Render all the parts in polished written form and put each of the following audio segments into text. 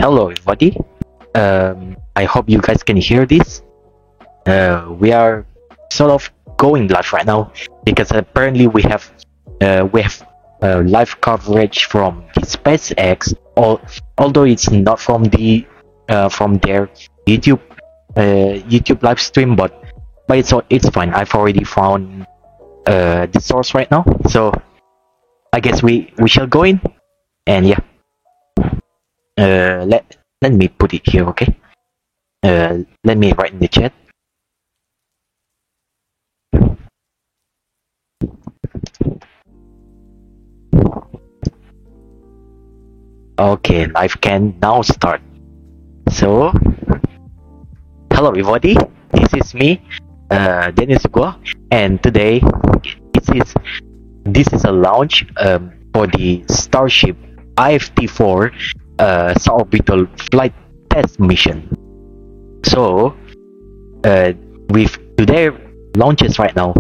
Hello, everybody. I hope you guys can hear this. We are sort of going live right now because apparently we have live coverage from the SpaceX. Although it's not from their YouTube live stream, but it's fine. I've already found the source right now, so I guess we shall go in, and yeah. Let me put it here, okay? Let me write in the chat. Okay, live can now start. So, hello everybody. This is me, Dennis Gua, and today this is a launch for the Starship IFT-4 suborbital flight test mission. So, with today launches right now,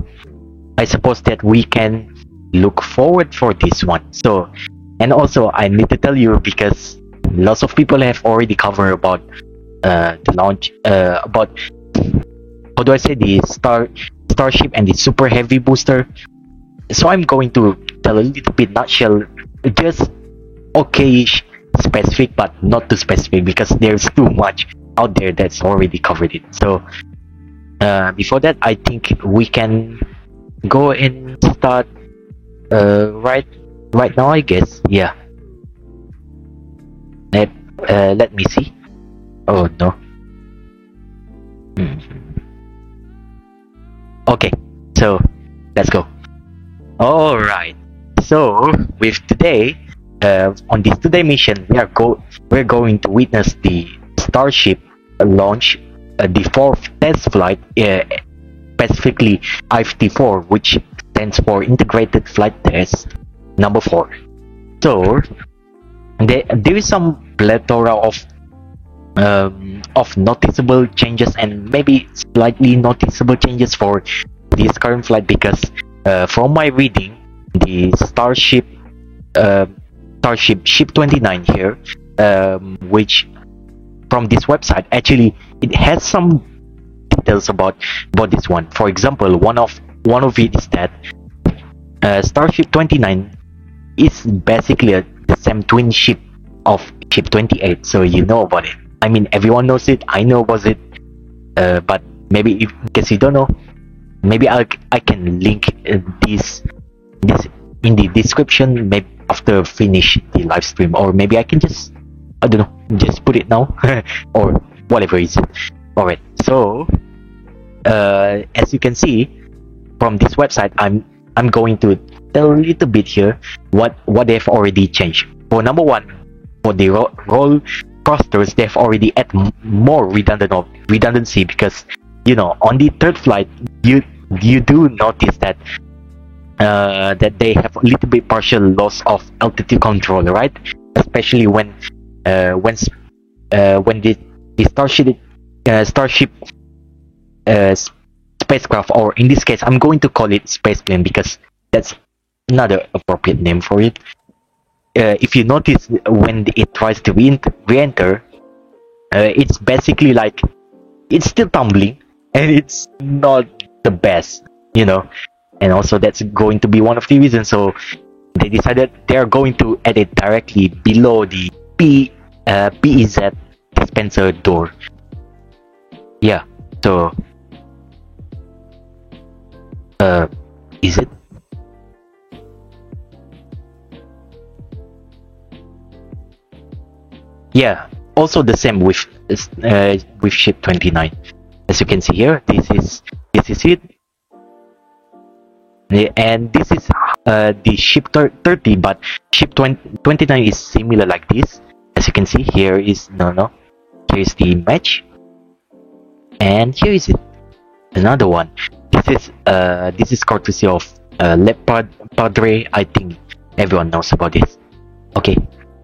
I suppose that we can look forward for this one. So, and also I need to tell you, because lots of people have already covered about the launch, about how do I say, the Starship and the Super Heavy booster. So I'm going to tell a little bit nutshell, just okay-ish specific, but not too specific because there's too much out there that's already covered it. So before that, I think we can go and start right now, I guess. Yeah. Let me see. Oh no. Okay, so let's go. All right. So with today, on this today mission, we're going to witness the Starship launch, the fourth test flight, specifically IFT-4, which stands for Integrated Flight Test number 4. So there is some plethora of noticeable changes and maybe slightly noticeable changes for this current flight, because from my reading, the Starship Ship 29 here, which from this website, actually it has some details about this one. For example, one of it is that Starship 29 is basically the same twin ship of Ship 28, so you know about it. I mean, everyone knows it. I know about it, but maybe in case you don't know, maybe I can link this in the description, maybe after finish the live stream, or maybe I can just, I don't know, just put it now or whatever is it. All right. So as you can see from this website, I'm going to tell a little bit here what they've already changed. For number one, for the roll thrusters, they've already added more redundancy, because you know, on the third flight you do notice that they have a little bit partial loss of altitude control, right? Especially when the Starship spacecraft, or in this case I'm going to call it spaceplane because that's another appropriate name for it. If you notice, when it tries to re-enter, it's basically like it's still tumbling, and it's not the best, you know. And also that's going to be one of the reasons. So they decided they are going to add it directly below the PEZ dispenser door. Yeah. So is it? Yeah. Also the same with Ship 29. As you can see here, this is it. And this is the Ship 30, but Ship 29 is similar like this. As you can see, here is here is the match, and here is it, another one. This is courtesy of Leopard Padre. I think everyone knows about this. Okay,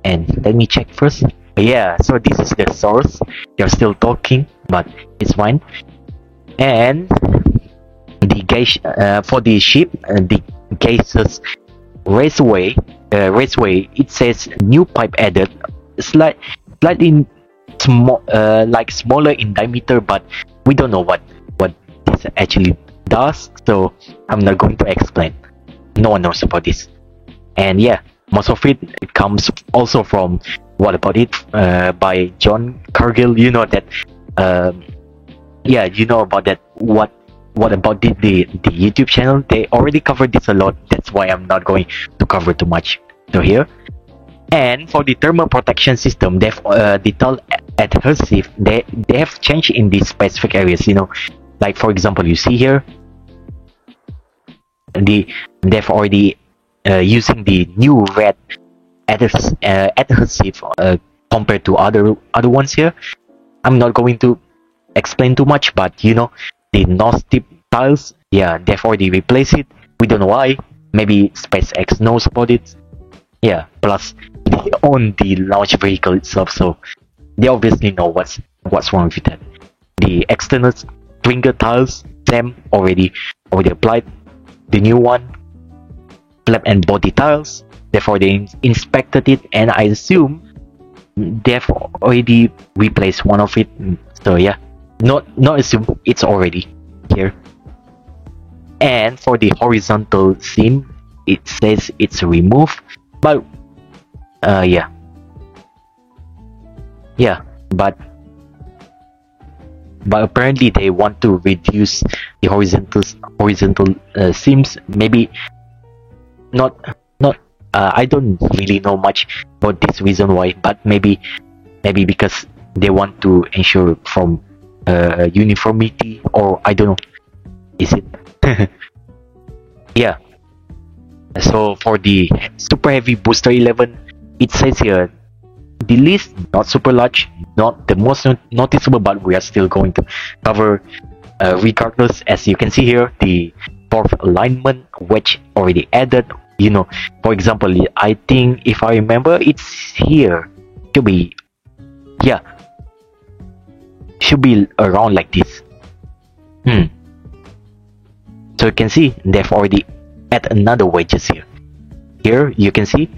and let me check first. Yeah, so this is the source. They're still talking, but it's fine. And the gauge for the ship, the gases raceway, it says new pipe added, slightly small, like smaller in diameter, but we don't know what this actually does, so I'm not going to explain. No one knows about this. And yeah, most of it comes also from What About It by John Cargill. You know that, yeah, you know about that. What about the YouTube channel? They already covered this a lot. That's why I'm not going to cover too much. So here, and for the thermal protection system, they've the thermal adhesive. They have changed in these specific areas. You know, like for example, you see here, they've already using the new red adhesive compared to other ones here. I'm not going to explain too much, but you know, the nose tip tiles, yeah, they've already replaced it. We don't know why. Maybe SpaceX knows about it. Yeah, plus they own the launch vehicle itself, so they obviously know what's wrong with that. The external stringer tiles, them already applied. The new one, flap and body tiles, they've already inspected it, and I assume they've already replaced one of it. So yeah, not assume, it's already here. And for the horizontal seam, it says it's removed, but yeah, but apparently they want to reduce the horizontal seams. Maybe not I don't really know much about this reason why, but maybe because they want to ensure from uniformity, or I don't know, is it? Yeah, so for the super heavy booster 11, it says here the list not super large, not the most noticeable, but we are still going to cover regardless. As you can see here, the fourth alignment wedge already added. You know, for example, I think if I remember, it's here. Should be, yeah, should be around like this. So you can see they've already added another wedges here. Here you can see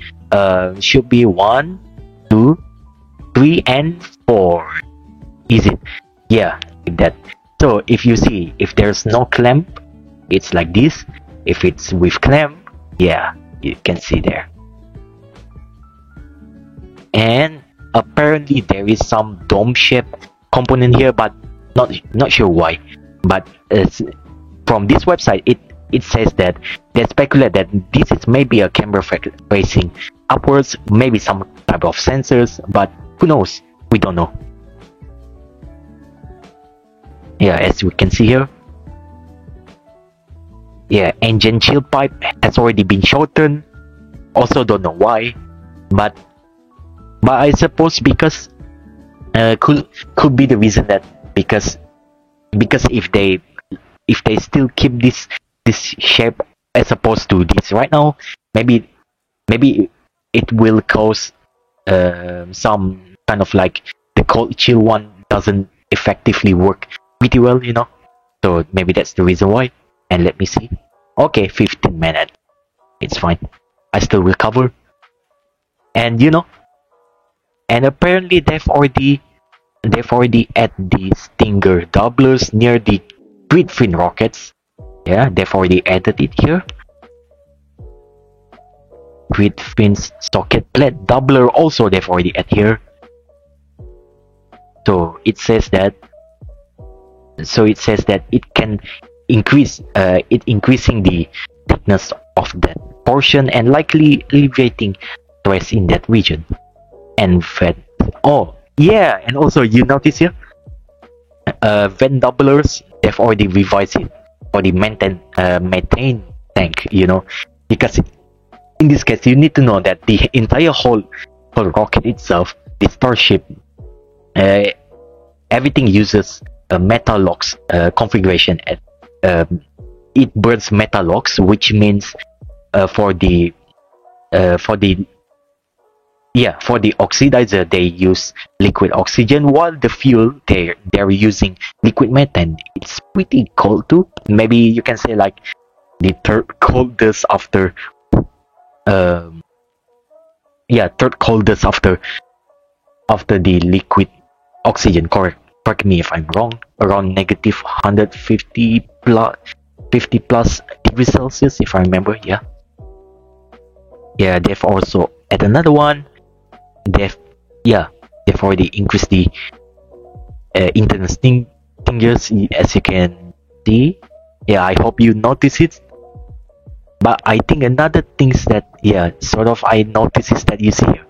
should be 1, 2, 3, and 4. Is it? Yeah, like that. So if you see, if there's no clamp, it's like this. If it's with clamp, yeah, you can see there. And apparently there is some dome shape component here, but not sure why. But from this website, it says that they speculate that this is maybe a camera facing upwards, maybe some type of sensors, but who knows? We don't know. Yeah, as we can see here, yeah, engine chill pipe has already been shortened. Also don't know why, but I suppose because could be the reason that because if they still keep this shape as opposed to this right now, maybe it will cause some kind of like the cold chill one doesn't effectively work pretty well, you know. So maybe that's the reason why. And let me see. Okay, 15 minutes. It's fine. I still will cover. And you know, and apparently they've already added the Stinger doublers near the Gridfin rockets. Yeah, they've already added it here. Gridfin's socket plate doubler also they've already added here. So it says that it can increase increasing the thickness of that portion and likely alleviating stress in that region. And oh yeah, and also you notice here, vent doublers, they've already revised it for the methane tank, you know, because in this case you need to know that the entire whole rocket itself, the Starship, everything uses a Metalox configuration. It burns Metalox, which means for the oxidizer they use liquid oxygen, while the fuel they're using liquid methane. It's pretty cold too. Maybe you can say like the third coldest after third coldest after after the liquid oxygen. Correct me if I'm wrong. Around negative 150 plus 50 plus degrees Celsius, if I remember. Yeah, they've also add another one. They've already increased the internal stingers, as you can see. Yeah, I hope you notice it. But I think another things that sort of I notice is that you see here.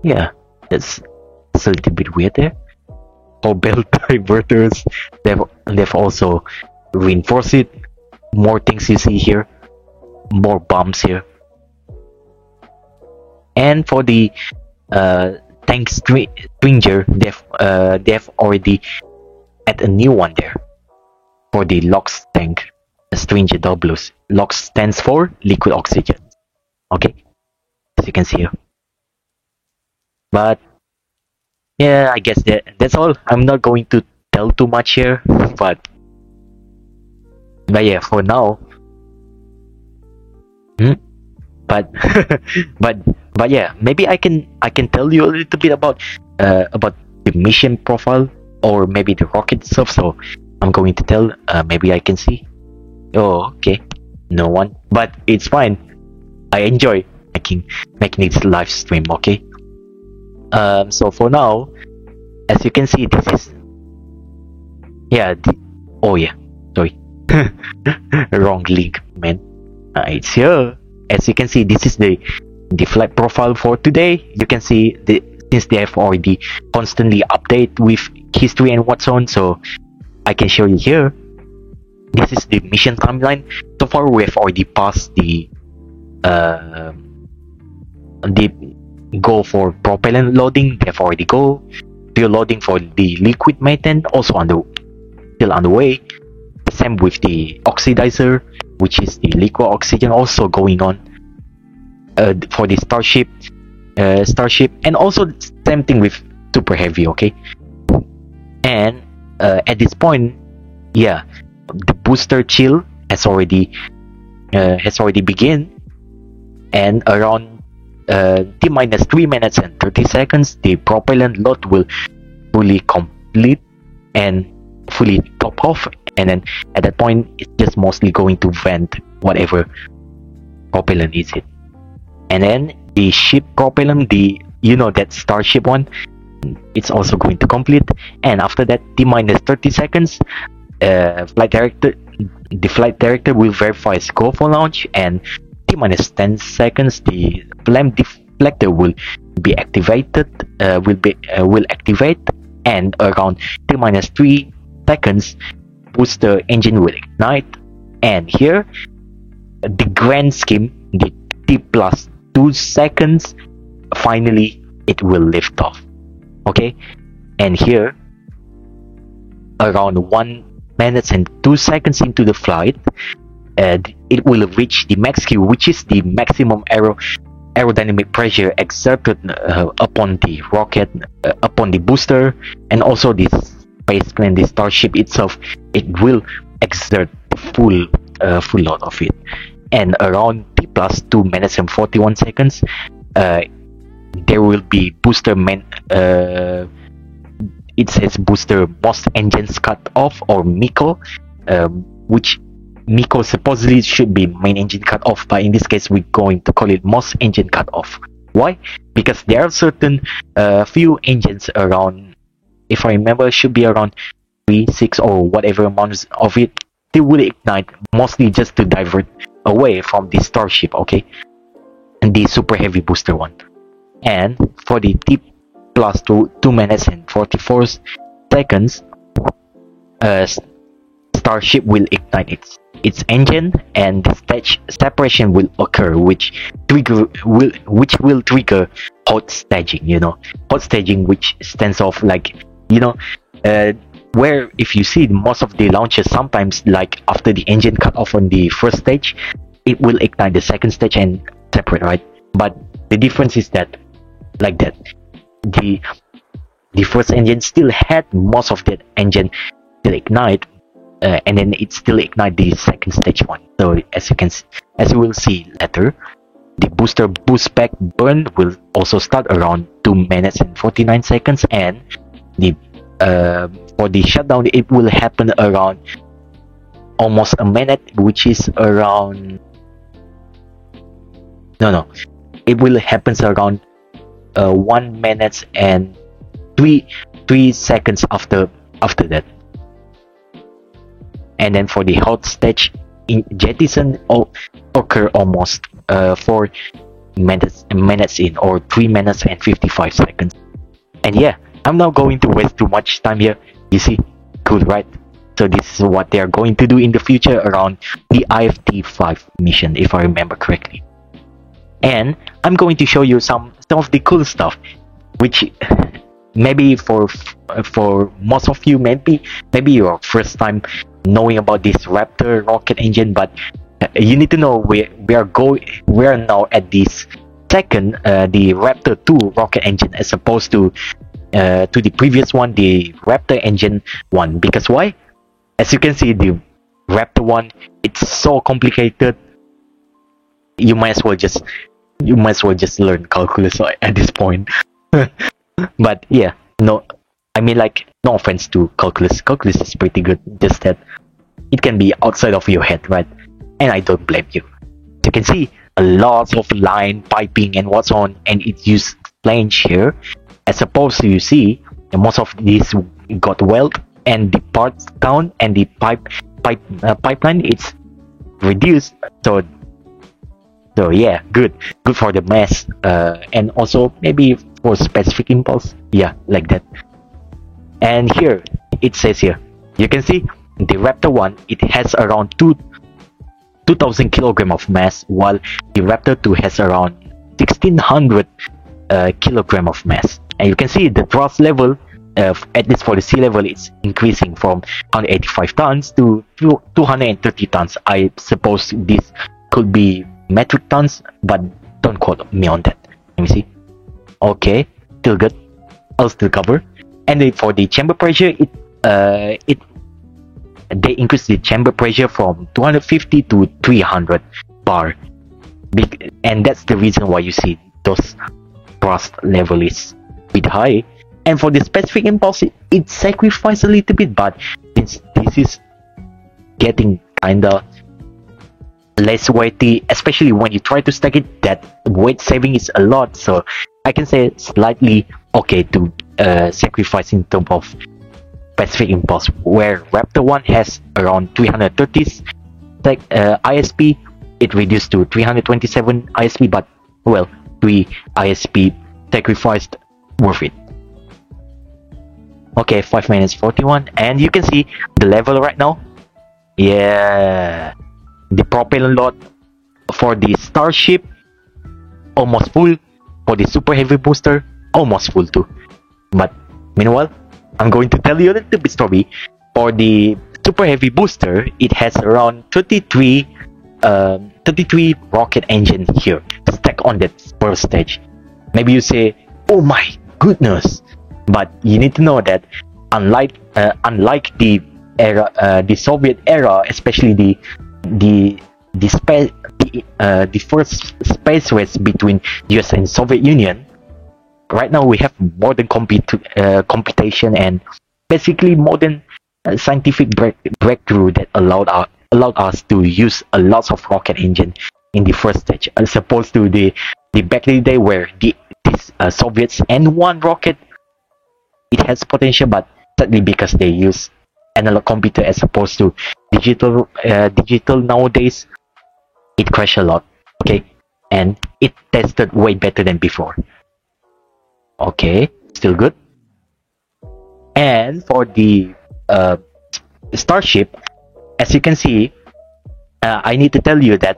Yeah, that's a little bit weird there. For belt diverters, they've also reinforced it. More things you see here, more bombs here. And for the tank stringer, they've already add a new one there for the LOX tank stringer doubles. LOX stands for liquid oxygen. Okay, as you can see here. But yeah, I guess that's all. I'm not going to tell too much here, but yeah, for now. But but yeah, maybe I can tell you a little bit about the mission profile, or maybe the rocket itself. So I'm going to tell. Maybe I can see. Oh, okay. No one, but it's fine. I enjoy making this live stream. Okay. So for now, as you can see, this is sorry, wrong link, man. It's here. As you can see, this is the flight profile for today. You can see since they have already constantly update with history and what's on, so I can show you here. This is the mission timeline. So far, we have already passed the goal for propellant loading. They have already go. Fuel loading for the liquid methane also still on the way. Same with the oxidizer, which is the liquid oxygen, also going on for the starship, and also same thing with super heavy. Okay, and at this point, the booster chill has already begun, and around T-minus 3 minutes and 30 seconds, the propellant load will fully complete and fully top off, and then at that point it's just mostly going to vent whatever propellant is it. And then the ship propellant, that starship one, it's also going to complete, and after that T-minus 30 seconds, the flight director will verify its go for launch, and T-minus 10 seconds the flame deflector will be activated, will activate, and around T-minus 3 seconds booster engine will ignite, and here the grand scheme, the T plus 2 seconds, finally it will lift off. Okay, and here around 1 minute and 2 seconds into the flight, it will reach the max Q, which is the maximum aerodynamic pressure exerted upon the rocket, upon the booster, and also the space plane, the starship itself. It will exert the full load of it, and around T plus 2 minutes and 41 seconds, there will be booster it says booster most engines cut off, or MECO, which MECO supposedly should be main engine cut off, but in this case we're going to call it most engine cut off. Why? Because there are certain few engines around, if I remember, should be around 3, 6 or whatever amounts of it, they will ignite, mostly just to divert away from the starship, okay, and the super heavy booster one. And for the T plus 2 minutes and 44 seconds, starship will ignite its engine, and the stage separation will occur, which will trigger hot staging. Hot staging, which stands off where if you see most of the launches, sometimes like after the engine cut off on the first stage, it will ignite the second stage and separate, right? But the difference is that the first engine still had most of that engine still ignite, and then it still ignite the second stage one. So as you will see later, the booster boost pack burn will also start around 2 minutes and 49 seconds, and the for the shutdown it will happen around almost a minute, which is around it will happen around 1 minute and 3 seconds after that. And then for the hot stage in jettison occur almost 4 minutes in, or 3 minutes and 55 seconds. And yeah, I'm not going to waste too much time here. You see, cool, right? So this is what they are going to do in the future around the IFT5 mission, if I remember correctly. And I'm going to show you some of the cool stuff, which maybe for most of you, maybe your first time knowing about this Raptor rocket engine, but you need to know we are now at this second the Raptor 2 rocket engine, as opposed to the previous one, the Raptor engine 1. Because why? As you can see, the Raptor 1, it's so complicated. You might as well just learn calculus at this point. But yeah, no offense to calculus. Calculus is pretty good, just that it can be outside of your head, right? And I don't blame you. You can see a lot of line piping and what's on, and it uses flange here, as opposed to, you see, most of these got weld, and the parts count and the pipeline it's reduced. So yeah, good for the mass, and also maybe for specific impulse, yeah, like that. And here it says here, you can see the Raptor 1, it has around 2,000 kilogram of mass, while the Raptor 2 has around 1,600 kilogram of mass. And you can see the thrust level, at least for the sea level, it's increasing from 185 tons to 230 tons. I suppose this could be metric tons, but don't quote me on that. Let me see. Okay, still good. I'll still cover. And then for the chamber pressure, they increase the chamber pressure from 250 to 300 bar, and that's the reason why you see those thrust level is a bit high. And for the specific impulse, it sacrifices a little bit, but since this is getting kinda less weighty, especially when you try to stack it, that weight saving is a lot. So I can say it's slightly okay to sacrifice in terms of specific impulse, where Raptor 1 has around 330 ISP. It reduced to 327 ISP, but well, 3 ISP sacrificed, worth it. Okay, 5 minutes 41, and you can see the level right now. Yeah, the propellant load for the Starship almost full. For the Super Heavy booster, almost full too. But meanwhile, I'm going to tell you a little bit story. For the Super Heavy booster, it has around 33 rocket engine here stacked on that first stage. Maybe you say, "Oh my goodness!" But you need to know that unlike the Soviet era, especially the first space race between US and Soviet Union, right now we have modern computation and basically modern scientific breakthrough that allowed us to use a lot of rocket engine in the first stage, as opposed to the back in the day where these Soviets and one rocket, it has potential, but sadly because they use analog computer as opposed to digital nowadays, it crashed a lot. Okay, and it tested way better than before. Okay, still good. And for the Starship, as you can see, I need to tell you that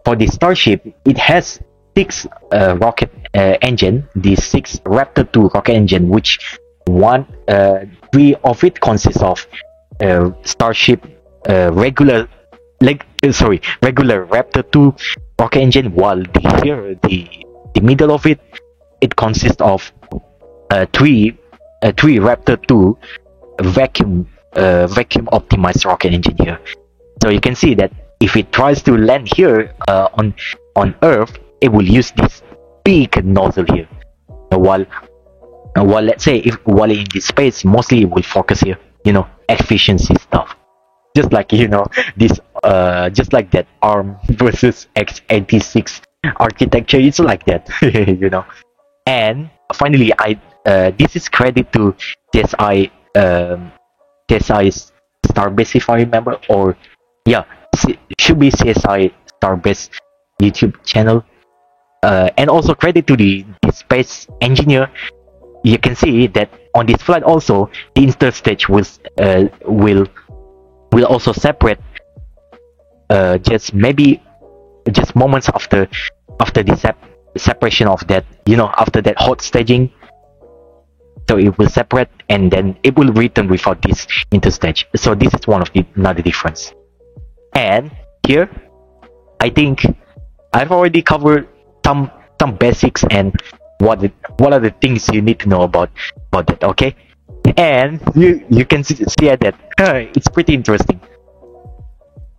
for the Starship, it has 6 rocket engine, the 6 Raptor 2 rocket engine, which 3 of it consists of Starship regular Raptor 2 rocket engine, while the middle of it consists of 3 Raptor 2 vacuum optimized rocket engine here. So you can see that if it tries to land here on Earth, it will use this big nozzle here. While let's say if while in this space, mostly it will focus here, efficiency stuff. Just like this just like that ARM versus x86 architecture, it's like that. And finally, this is credit to TSI Starbase, if I remember, or yeah, should be CSI Starbase YouTube channel. And also credit to the space engineer. You can see that on this flight also the interstage will also separate just moments after the separation of that, after that hot staging. So it will separate and then it will return without this interstage. So this is one of the another difference. And here I think I've already covered some basics and what are the things you need to know about that. Okay, and you can see that it's pretty interesting.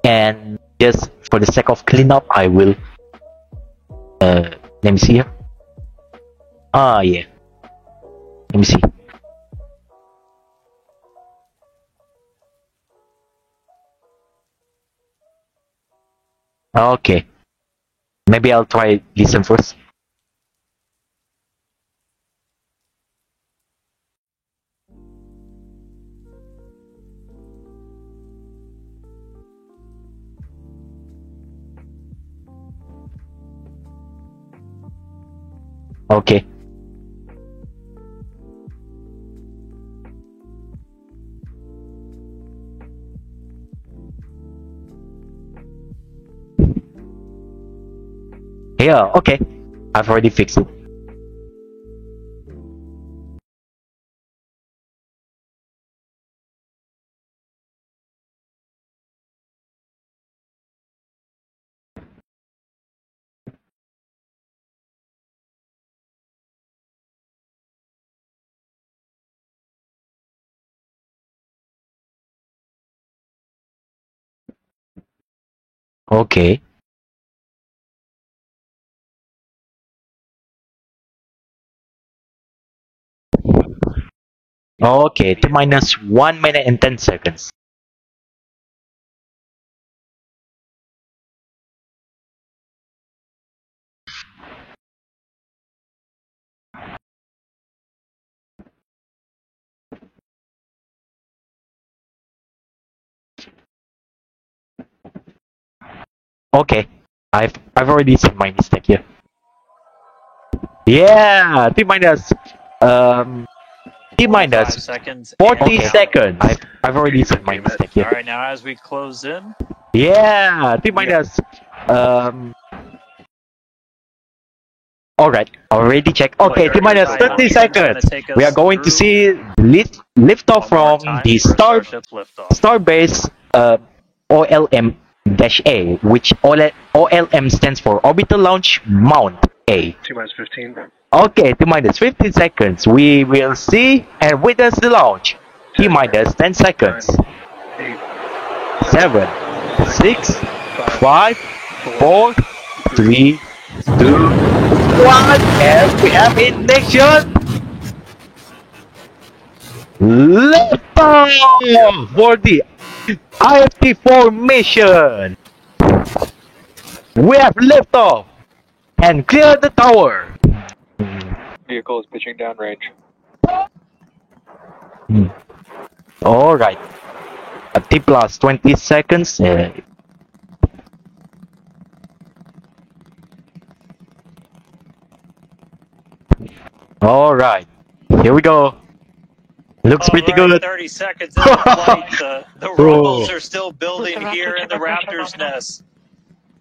And just for the sake of cleanup, I will let me see here. Yeah, let me see. Okay, maybe I'll try listen first. Okay. Yeah, okay. I've already fixed it. Okay. Okay, T minus 1 minute and 10 seconds. Okay, I've already seen my mistake here. Yeah, T minus um T minus seconds. 40 seconds. I've already seen my mistake here. All right, now as we close in. Yeah, T minus all right, already checked. Okay, T minus 30 seconds. We are going to see lift off from the Starbase OLM-A, which OLM stands for Orbital Launch Mount A. T minus 15. Okay, T minus 15 seconds. We will see and witness the launch. T minus 10 seconds. 8, 7, 6, 5, 4, 3, 2, 1, and we have ignition! Liftoff for the IFT-4 mission! We have liftoff and cleared the tower. vehicle is pitching downrange. Alright. A T plus 20 seconds. Alright. Here we go. Looks pretty good. 30 seconds into flight. The rebels are still building here in the Raptor's nest.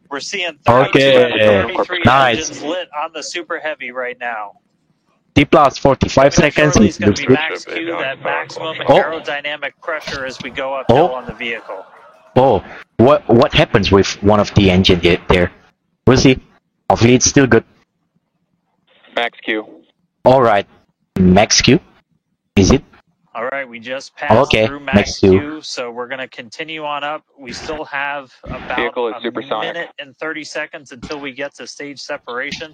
We're seeing 33 nice. engines lit on the Super Heavy right now. T plus 45 seconds. It's going Looks to be good. max Q, that maximum aerodynamic pressure as we go uphill on the vehicle. Oh, what happens with one of the engine there? We'll see. Hopefully it's still good. Max Q. Alright. Max Q? Is it? All right, we just passed Okay, through next Max to- Q, so we're going to continue on up. We still have about Vehicle is a supersonic. minute and 30 seconds until we get to stage separation.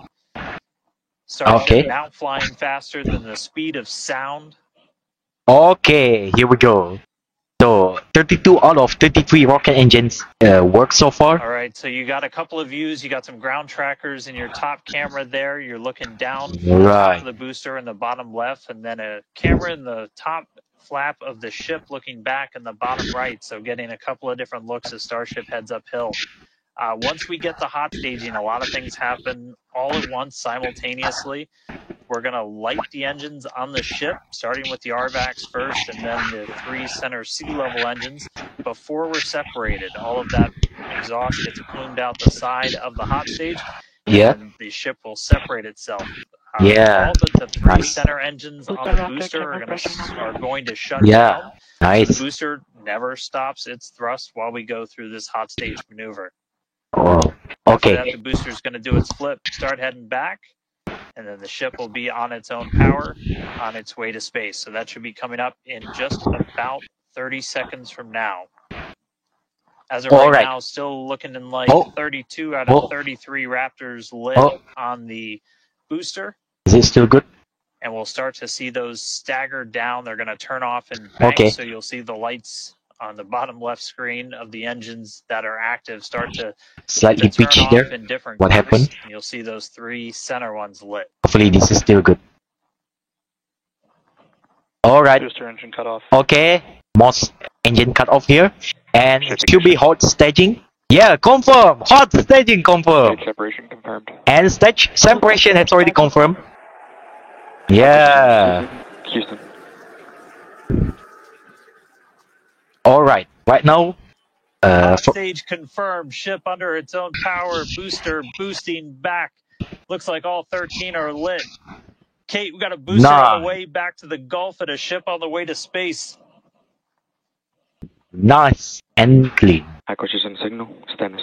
Starship Okay. now flying faster than the speed of sound. Okay, here we go. So 32 out of 33 rocket engines work so far. All right, so you got a couple of views. You got some ground trackers in your top camera there. You're looking down from the top Right. of the booster in the bottom left, and then a camera in the top flap of the ship looking back in the bottom right. So getting a couple of different looks as Starship heads uphill. Once we get to hot staging, a lot of things happen all at once simultaneously. We're going to light the engines on the ship, starting with the RVAX first, and then the 3 center sea level engines before we're separated. All of that exhaust gets plumed out the side of the hot stage, and Yeah. then the ship will separate itself. Yeah. All but the 3 Nice. center engines on the booster are going to shut Yeah. down. Nice. The booster never stops its thrust while we go through this hot stage maneuver. Oh. After Okay. that, the booster's going to do its flip, start heading back, and then the ship will be on its own power on its way to space. So that should be coming up in just about 30 seconds from now. As of All right right. now, still looking in like Oh. 32 out Oh. of 33 Raptors lit Oh. on the booster. Is it still good? And we'll start to see those stagger down. They're going to turn off in bank, Okay. so you'll see the lights on the bottom left screen of the engines that are active start to Slightly turn pitchy off there. in different What colors. happened? And you'll see those 3 center ones lit. Hopefully this is still good. All right. Booster engine cut off. Okay. Most engine cut off here. And QB hot staging. Yeah, confirm. Hot staging confirmed. Stage separation confirmed. And stage separation has already confirmed. Yeah. Houston. All right. Right now, Hot for, stage confirmed. Ship under its own power. Booster boosting back. Looks like all 13 are lit. Kate, we got a booster on the way back to the Gulf and a ship on the way to space. nice and clean. Acquisition signal. Status.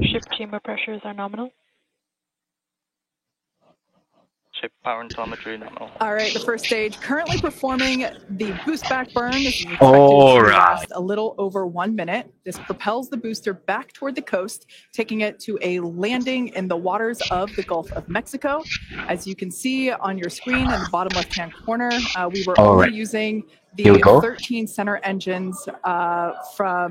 Ship chamber pressures are nominal. Ship power and telemetry nominal. All right, the first stage currently performing the boost back burn. This is expected All to right. last a little over 1 minute. This propels the booster back toward the coast, taking it to a landing in the waters of the Gulf of Mexico. As you can see on your screen in the bottom left-hand corner, we were All only right. using Here we the go. 13 center engines from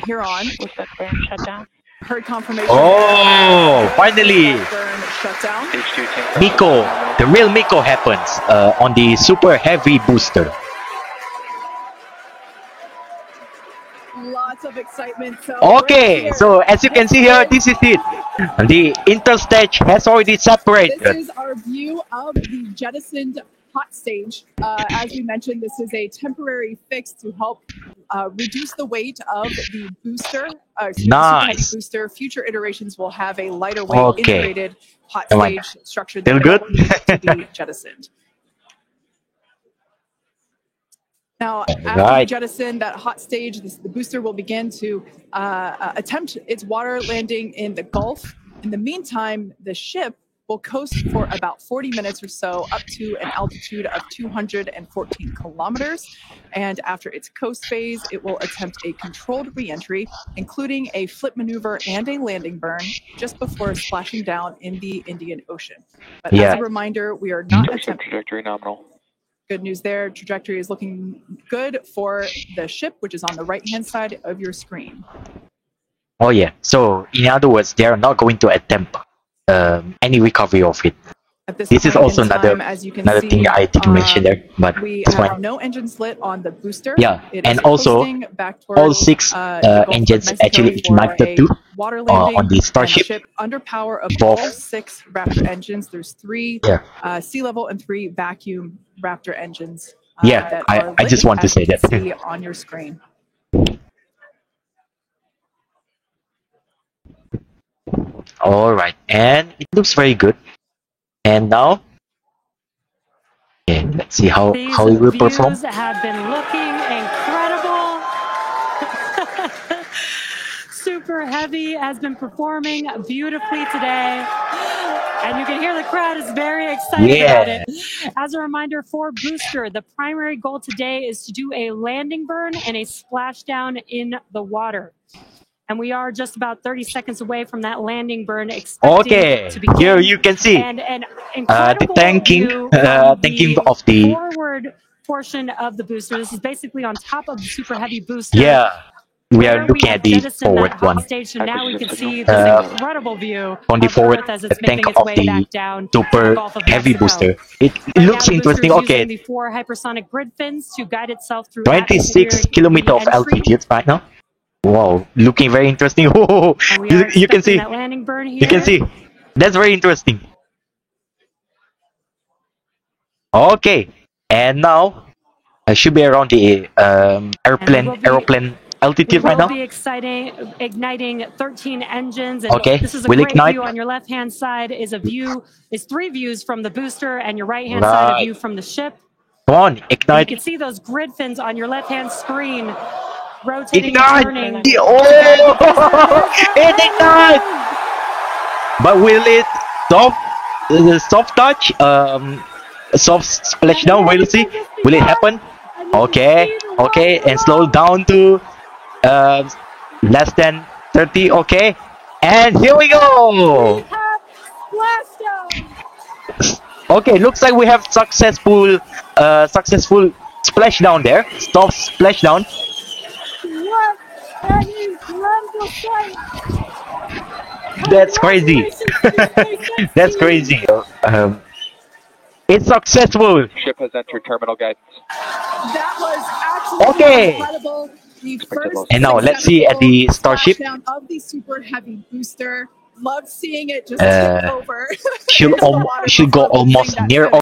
here on. With that burn shut down. Heard confirmation. Oh, finally. Burn shut down. Stage 2 tank. Miko, the real Miko happens on the super heavy booster. Lots of excitement. So Okay, right here, so as you can see here, this is it. The interstage has already separated. this is our view of the jettisoned hot stage. As we mentioned, this is a temporary fix to help reduce the weight of the booster. Nice. Booster. Future iterations will have a lighter weight Okay. integrated hot Come on. stage structure Still that good? won't need to be jettisoned. Now, after you Right. jettison that hot stage, the booster will begin to attempt its water landing in the Gulf. In the meantime, the ship will coast for about 40 minutes or so up to an altitude of 214 kilometers. And after its coast phase, it will attempt a controlled reentry, including a flip maneuver and a landing burn just before splashing down in the Indian Ocean. But Yeah. as a reminder, we are not Starship attempting. trajectory nominal. Good news there. Trajectory is looking good for the ship, which is on the right-hand side of your screen. Oh yeah. So in other words, they are not going to attempt any recovery of it. At this This is point also in another time, as you can another see, thing I didn't mention there, but we it's have fine. no engines lit on the booster. Yeah, It and is also coasting back towards, all 6 the Gulf of engines Mexico actually for ignited a too water landing, on the and Starship. ship under power of Both. all 6 Raptor engines. There's 3 Yeah. sea level and 3 vacuum Raptor engines. Yeah, that I- are I just lit, want to as say you can that. see on your screen. All right, and it looks very good. And now, okay, let's see how These it will perform. views have been looking incredible. Super Heavy has been performing beautifully today. And you can hear the crowd is very excited about Yeah. it. As a reminder for Booster, the primary goal today is to do a landing burn and a splashdown in the water. And we are just about 30 seconds away from that landing burn expecting Okay, to begin. here you can see And an incredible tanking, view from tanking the of the forward portion of the booster. This is basically on top of the super heavy booster. yeah. We where are looking had at the jettisoned forward that hot one. station. Now we can see Uh, this incredible view on the of forward Earth as it's tank making its of way the back down to the super Gulf of heavy Mexico. booster. It Right looks now, the interesting. booster is using Okay, the 4 hypersonic grid fins to guide itself through 26 atmospheric kilometer of re-entry. altitude right now. Wow, looking very interesting. Oh, And we are you can expecting see. that landing burn here. You can see. That's very interesting. Okay, and now I should be around the aeroplane We altitude right will now. be igniting 13 engines. And Okay, this is a we'll great ignite. view. On your left-hand side is 3 views from the booster, and your right-hand side a Right. view from the ship. Come on, And you ignite. can see those grid fins on your left-hand screen rotating and Ignite! turning. Oh, it ignite! But will it soft touch? Soft splashdown? Will you see? Will it happen? Okay, okay, and slow down to less than 30. Okay, and here we go. Okay, looks like we have successful splashdown there. Stop splashdown. That's crazy. That's crazy. It's successful. Ship has entered terminal guidance. That was absolutely Okay. incredible. The first And now let's see at the Starship. splashdown of the super heavy booster. Loved seeing it just Uh, tip over. Should into the water should go before launching almost that near finish.